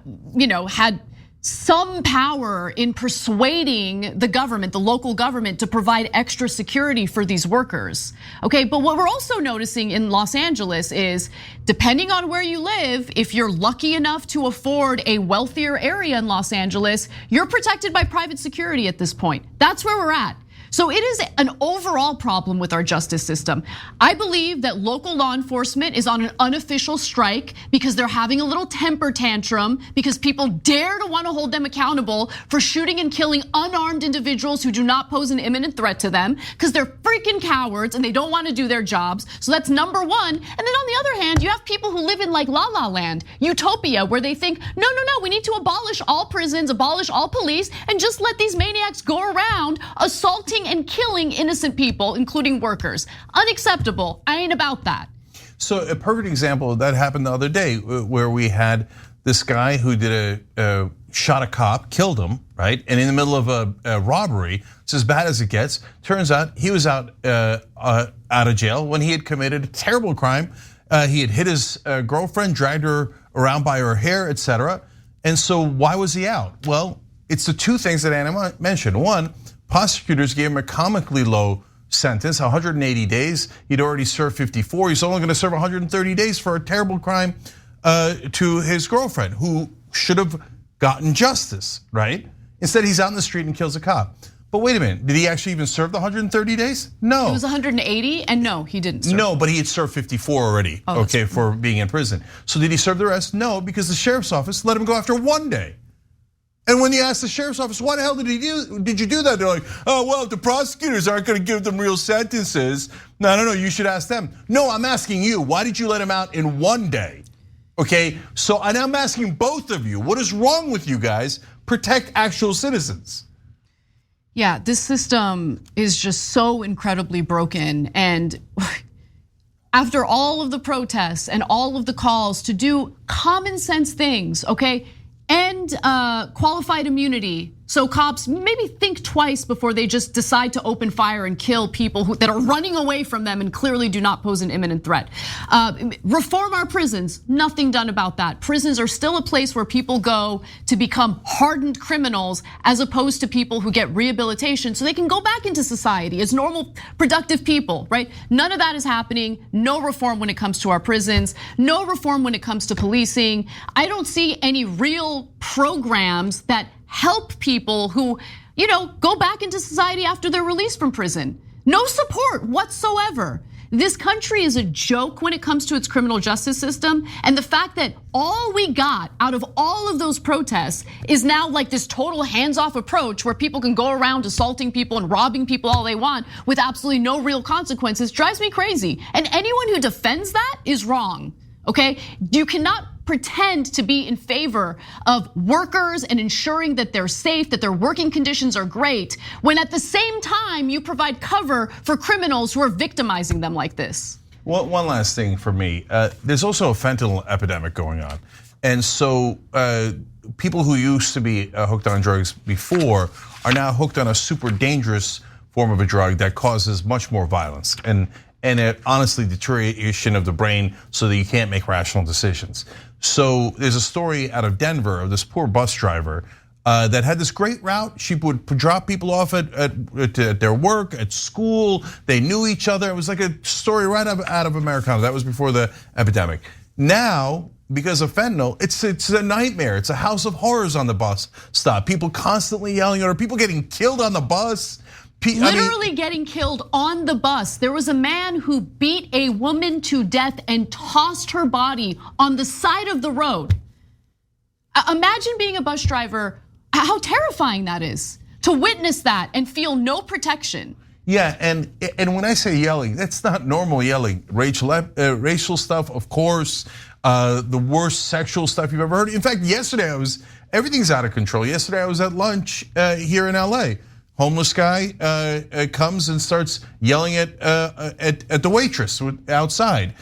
had some power in persuading the government, the local government, to provide extra security for these workers. Okay, but what we're also noticing in Los Angeles is, depending on where you live, if you're lucky enough to afford a wealthier area in Los Angeles, you're protected by private security at this point. That's where we're at. So it is an overall problem with our justice system. I believe that local law enforcement is on an unofficial strike because they're having a little temper tantrum because people dare to want to hold them accountable for shooting and killing unarmed individuals who do not pose an imminent threat to them because they're freaking cowards and they don't want to do their jobs. So that's number one. And then on the other hand, you have people who live in like La La Land, utopia, where they think, no, we need to abolish all prisons, abolish all police, and just let these maniacs go around assaulting and killing innocent people, including workers. Unacceptable. I ain't about that. So a perfect example of that happened the other day, where we had this guy who did shot a cop, killed him, right? And in the middle of a robbery, it's as bad as it gets. Turns out he was out of jail when he had committed a terrible crime. He had hit his girlfriend, dragged her around by her hair, etc. And so why was he out? Well, it's the two things that Anna mentioned. One, prosecutors gave him a comically low sentence, 180 days. He'd already served 54. He's only going to serve 130 days for a terrible crime to his girlfriend, who should have gotten justice, right? Instead, he's out in the street and kills a cop. But wait a minute, did he actually even serve the 130 days? No. It was 180, and no, he didn't serve. No, but he had served 54 already, okay, for being in prison. So did he serve the rest? No, because the sheriff's office let him go after 1 day. And when you ask the sheriff's office, what the hell did you do that? They're like, oh, well, if the prosecutors aren't gonna give them real sentences, no, you should ask them. No, I'm asking you, why did you let him out in 1 day? Okay, so and I'm asking both of you, what is wrong with you guys? Protect actual citizens. Yeah, this system is just so incredibly broken. And after all of the protests and all of the calls to do common sense things, okay? And qualified immunity, so cops maybe think twice before they just decide to open fire and kill people that are running away from them and clearly do not pose an imminent threat. Reform our prisons, nothing done about that. Prisons are still a place where people go to become hardened criminals as opposed to people who get rehabilitation so they can go back into society as normal, productive people, right? None of that is happening. No reform when it comes to our prisons. No reform when it comes to policing. I don't see any real programs that help people who, go back into society after they're released from prison. No support whatsoever. This country is a joke when it comes to its criminal justice system. And the fact that all we got out of all of those protests is now like this total hands-off approach where people can go around assaulting people and robbing people all they want with absolutely no real consequences drives me crazy. And anyone who defends that is wrong, okay? You cannot pretend to be in favor of workers and ensuring that they're safe, that their working conditions are great, when at the same time you provide cover for criminals who are victimizing them like this. Well, one last thing for me, there's also a fentanyl epidemic going on. And so people who used to be hooked on drugs before are now hooked on a super dangerous form of a drug that causes much more violence and honestly deterioration of the brain so that you can't make rational decisions. So there's a story out of Denver of this poor bus driver that had this great route. She would drop people off at their work, at school. They knew each other. It was like a story right out of Americana. That was before the epidemic. Now, because of fentanyl, it's a nightmare. It's a house of horrors on the bus stop. People constantly yelling at her, people getting killed on the bus. Literally getting killed on the bus. There was a man who beat a woman to death and tossed her body on the side of the road. Imagine being a bus driver, how terrifying that is to witness that and feel no protection. Yeah, and when I say yelling, that's not normal yelling. Racial stuff, of course, the worst sexual stuff you've ever heard. In fact, yesterday everything's out of control. Yesterday I was at lunch here in LA. Homeless guy comes and starts yelling at the waitress outside.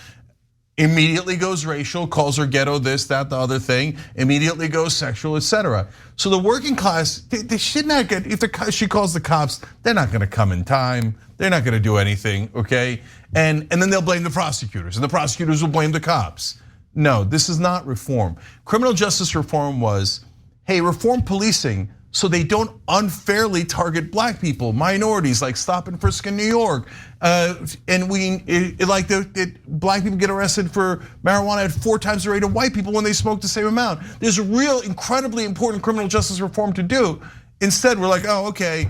Immediately goes racial, calls her ghetto, this, that, the other thing. Immediately goes sexual, etc. So the working class, they should not get. If she calls the cops, they're not going to come in time. They're not going to do anything, okay? And then they'll blame the prosecutors, and the prosecutors will blame the cops. No, this is not reform. Criminal justice reform was, hey, reform policing so they don't unfairly target black people, minorities, like stop and frisk in New York. And black people get arrested for marijuana at 4 times the rate of white people when they smoke the same amount. There's a real incredibly important criminal justice reform to do. Instead, we're like, oh, okay,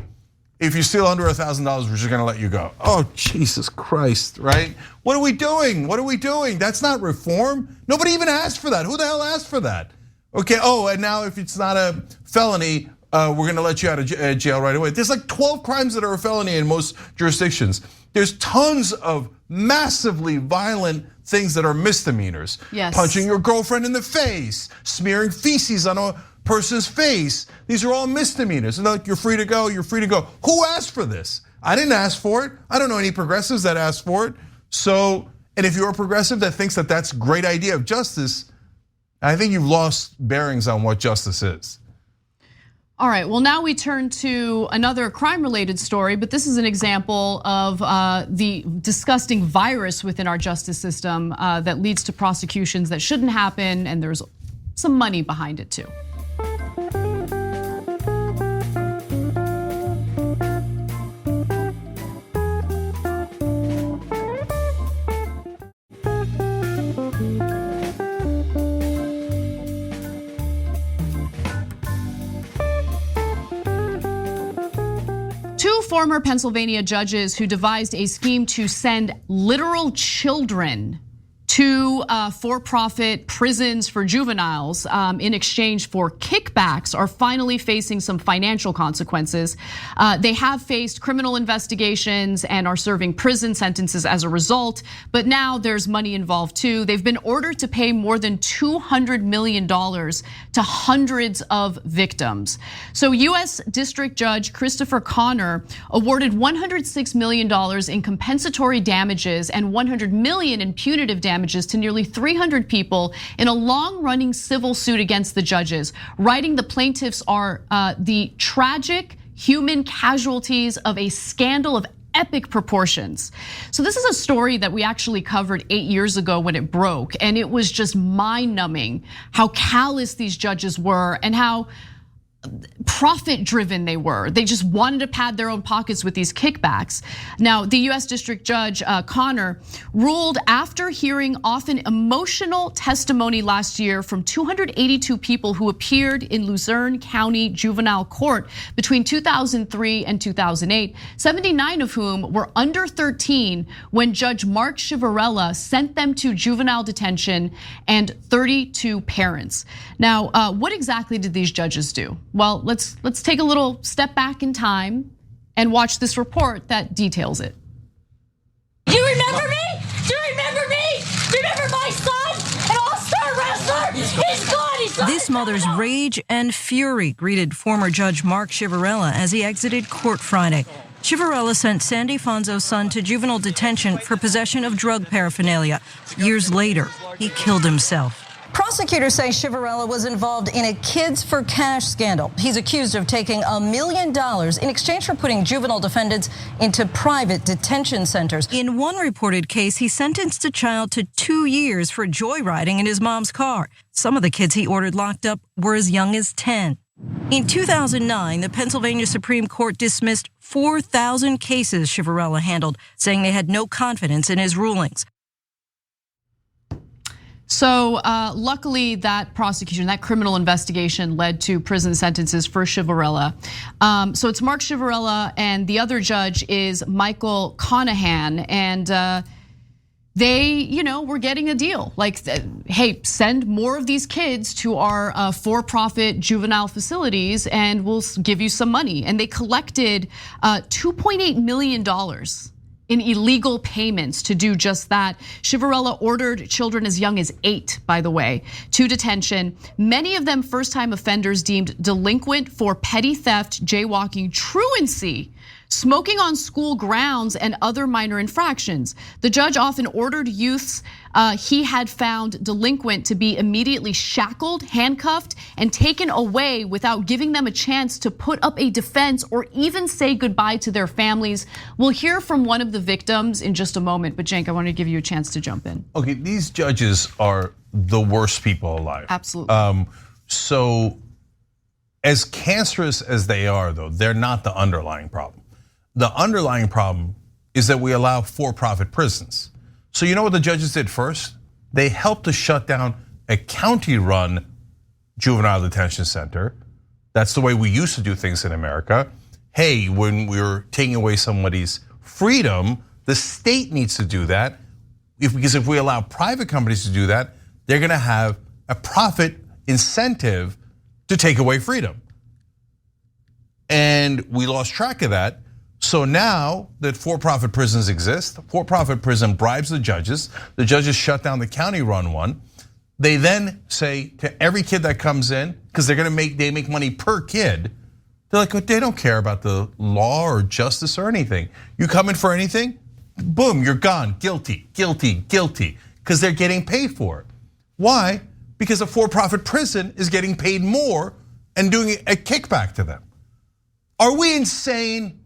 if you steal under $1,000, we're just gonna let you go. Oh, Jesus Christ, right? What are we doing? What are we doing? That's not reform. Nobody even asked for that. Who the hell asked for that? Okay, oh, and now if it's not a felony, we're gonna let you out of jail right away. There's like 12 crimes that are a felony in most jurisdictions. There's tons of massively violent things that are misdemeanors. Yes. Punching your girlfriend in the face, smearing feces on a person's face. These are all misdemeanors. And like, you're free to go, you're free to go. Who asked for this? I didn't ask for it. I don't know any progressives that asked for it. So, and if you're a progressive that thinks that that's a great idea of justice, I think you've lost bearings on what justice is. All right, well, now we turn to another crime-related story, but this is an example of the disgusting virus within our justice system that leads to prosecutions that shouldn't happen, and there's some money behind it too. Former Pennsylvania judges who devised a scheme to send literal children to for-profit prisons for juveniles in exchange for kickbacks are finally facing some financial consequences. They have faced criminal investigations and are serving prison sentences as a result, but now there's money involved too. They've been ordered to pay more than $200 million to hundreds of victims. So US District Judge Christopher Connor awarded $106 million in compensatory damages and $100 million in punitive damages to nearly 300 people in a long-running civil suit against the judges, writing the plaintiffs are the tragic human casualties of a scandal of epic proportions. So this is a story that we actually covered 8 years ago when it broke, and it was just mind-numbing how callous these judges were and how profit-driven they were. They just wanted to pad their own pockets with these kickbacks. Now, the US District Judge Connor ruled after hearing often emotional testimony last year from 282 people who appeared in Luzerne County Juvenile Court between 2003 and 2008, 79 of whom were under 13 when Judge Mark Chivarella sent them to juvenile detention, and 32 parents. Now, what exactly did these judges do? Well, let's take a little step back in time and watch this report that details it. Do you remember me? Do you remember me? Remember my son, an all-star wrestler? He's gone. He's gone. This mother's rage and fury greeted former Judge Mark Chivarella as he exited court Friday. Chivarella sent Sandy Fonzo's son to juvenile detention for possession of drug paraphernalia. Years later, he killed himself. Prosecutors say Chivarella was involved in a Kids for Cash scandal. He's accused of taking $1 million in exchange for putting juvenile defendants into private detention centers. In one reported case, he sentenced a child to 2 years for joyriding in his mom's car. Some of the kids he ordered locked up were as young as 10. In 2009, the Pennsylvania Supreme Court dismissed 4,000 cases Chivarella handled, saying they had no confidence in his rulings. So luckily that prosecution, that criminal investigation led to prison sentences for Chivarella. So it's Mark Chivarella and the other judge is Michael Conahan, and they, were getting a deal. Like, hey, send more of these kids to our for-profit juvenile facilities and we'll give you some money. And they collected $2.8 million in illegal payments to do just that. Chivarella ordered children as young as 8, by the way, to detention. Many of them first-time offenders deemed delinquent for petty theft, jaywalking, truancy, smoking on school grounds, and other minor infractions. The judge often ordered youths he had found delinquent to be immediately shackled, handcuffed, and taken away without giving them a chance to put up a defense or even say goodbye to their families. We'll hear from one of the victims in just a moment, but Cenk, I want to give you a chance to jump in. Okay, these judges are the worst people alive. Absolutely. So As cancerous as they are, though, they're not the underlying problem. The underlying problem is that we allow for-profit prisons. So you know what the judges did first? They helped to shut down a county-run juvenile detention center. That's the way we used to do things in America. Hey, when we're taking away somebody's freedom, the state needs to do that. Because if we allow private companies to do that, they're gonna have a profit incentive to take away freedom. And we lost track of that. So now that for-profit prisons exist, for-profit prison bribes the judges shut down the county-run one. They then say to every kid that comes in, because they make money per kid, they're like, they don't care about the law or justice or anything. You come in for anything, boom, you're gone, guilty, guilty, guilty, because they're getting paid for it. Why? Because a for-profit prison is getting paid more and doing a kickback to them. Are we insane?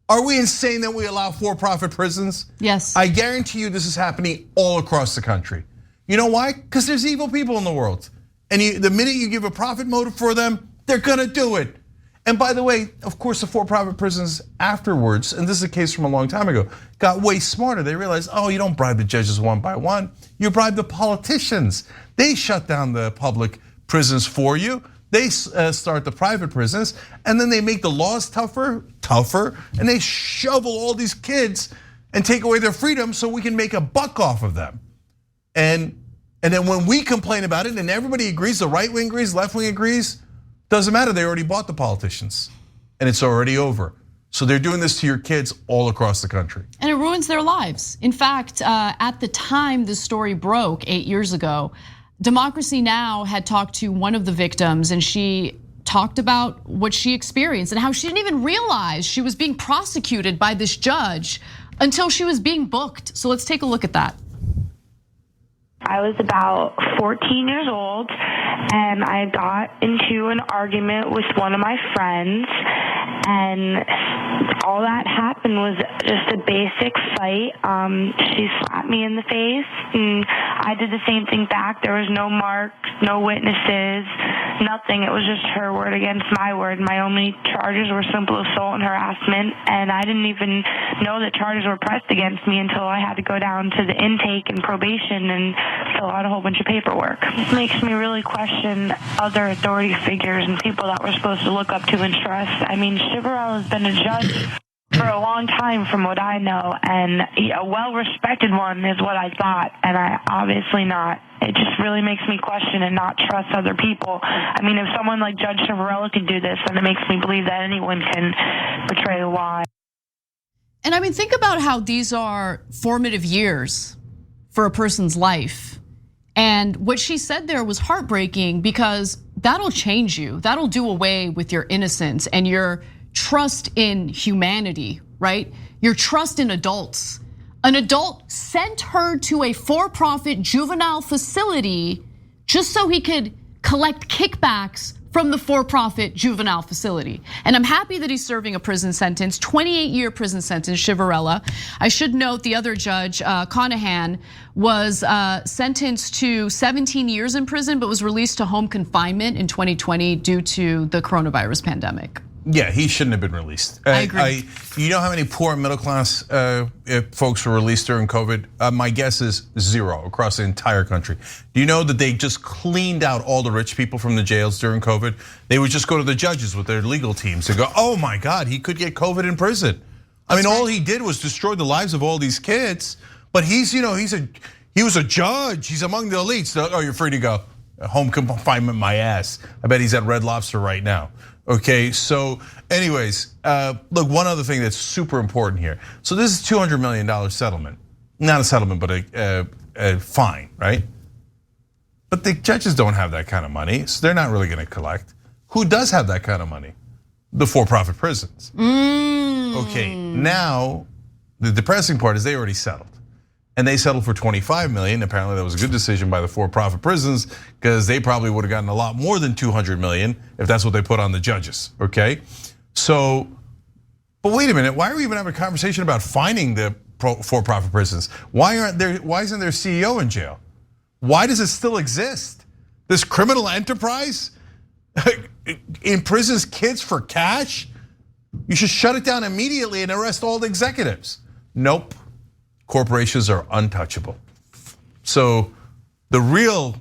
Are we insane that we allow for-profit prisons? Yes. I guarantee you this is happening all across the country. You know why? Because there's evil people in the world. And the minute you give a profit motive for them, they're gonna do it. And by the way, of course, the for-profit prisons afterwards, and this is a case from a long time ago, got way smarter. They realized, you don't bribe the judges one by one, you bribe the politicians. They shut down the public prisons for you. They start the private prisons, and then they make the laws tougher, and they shovel all these kids and take away their freedom so we can make a buck off of them. And then when we complain about it and everybody agrees, the right wing agrees, left wing agrees, doesn't matter, they already bought the politicians and it's already over. So they're doing this to your kids all across the country. And it ruins their lives. In fact, at the time the story broke 8 years ago, Democracy Now! Had talked to one of the victims and she talked about what she experienced and how she didn't even realize she was being prosecuted by this judge until she was being booked. So let's take a look at that. I was about 14 years old and I got into an argument with one of my friends, and all that happened was just a basic fight. She slapped me in the face and I did the same thing back. There was no marks, no witnesses, nothing. It was just her word against my word. My only charges were simple assault and harassment, and I didn't even know that charges were pressed against me until I had to go down to the intake and probation and fill out a whole bunch of paperwork. It makes me really question other authority figures and people that we're supposed to look up to and trust. I mean, Chivarella has been a judge for a long time from what I know, and a well-respected one is what I thought, and I obviously not. It just really makes me question and not trust other people. I mean, if someone like Judge Chivarella can do this, then it makes me believe that anyone can betray the law. And I mean, think about how these are formative years for a person's life. And what she said there was heartbreaking because that'll change you. That'll do away with your innocence and your trust in humanity, right? Your trust in adults. An adult sent her to a for-profit juvenile facility just so he could collect kickbacks from the for-profit juvenile facility. And I'm happy that he's serving a prison sentence, 28-year prison sentence, Chivarella. I should note the other judge, Conahan, was sentenced to 17 years in prison, but was released to home confinement in 2020 due to the coronavirus pandemic. Yeah, he shouldn't have been released. I agree. You know how many poor middle class folks were released during COVID? My guess is 0 across the entire country. Do you know that they just cleaned out all the rich people from the jails during COVID? They would just go to the judges with their legal teams and go, "Oh my God, he could get COVID in prison." I mean, all he did was destroy the lives of all these kids. But he was a judge. He's among the elites. Oh, you're free to go. Home confinement, my ass. I bet he's at Red Lobster right now. Okay, so anyways, look, one other thing that's super important here. So this is $200 million settlement. Not a settlement, but a fine, right? But the judges don't have that kind of money, so they're not really gonna collect. Who does have that kind of money? The for-profit prisons. Okay, now the depressing part is they already settled. And they settled for 25 million. Apparently that was a good decision by the for-profit prisons because they probably would have gotten a lot more than 200 million if that's what they put on the judges, okay? So, but wait a minute, why are we even having a conversation about fining the for-profit prisons? Why isn't their CEO in jail? Why does it still exist? This criminal enterprise? imprisons kids for cash? You should shut it down immediately and arrest all the executives. Nope, corporations are untouchable. So the real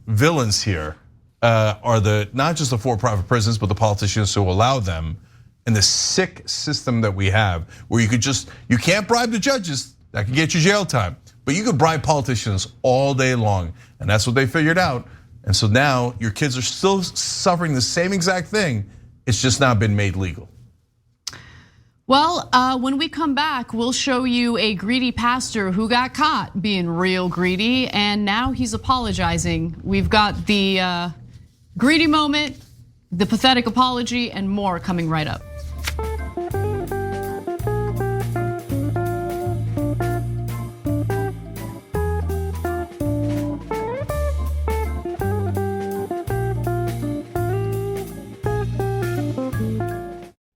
villains here are not just the for-profit prisons, but the politicians who allow them, and the sick system that we have, where you can't bribe the judges, that can get you jail time, but you can bribe politicians all day long, and that's what they figured out. And so now your kids are still suffering the same exact thing, it's just not been made legal. Well, when we come back, we'll show you a greedy pastor who got caught being real greedy, and now he's apologizing. We've got the greedy moment, the pathetic apology, and more coming right up.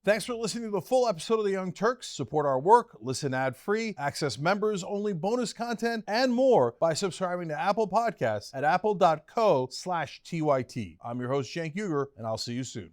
Thanks for listening to the full episode of The Young Turks. Support our work, listen ad-free, access members-only bonus content, and more by subscribing to Apple Podcasts at apple.co/TYT. I'm your host, Cenk, and I'll see you soon.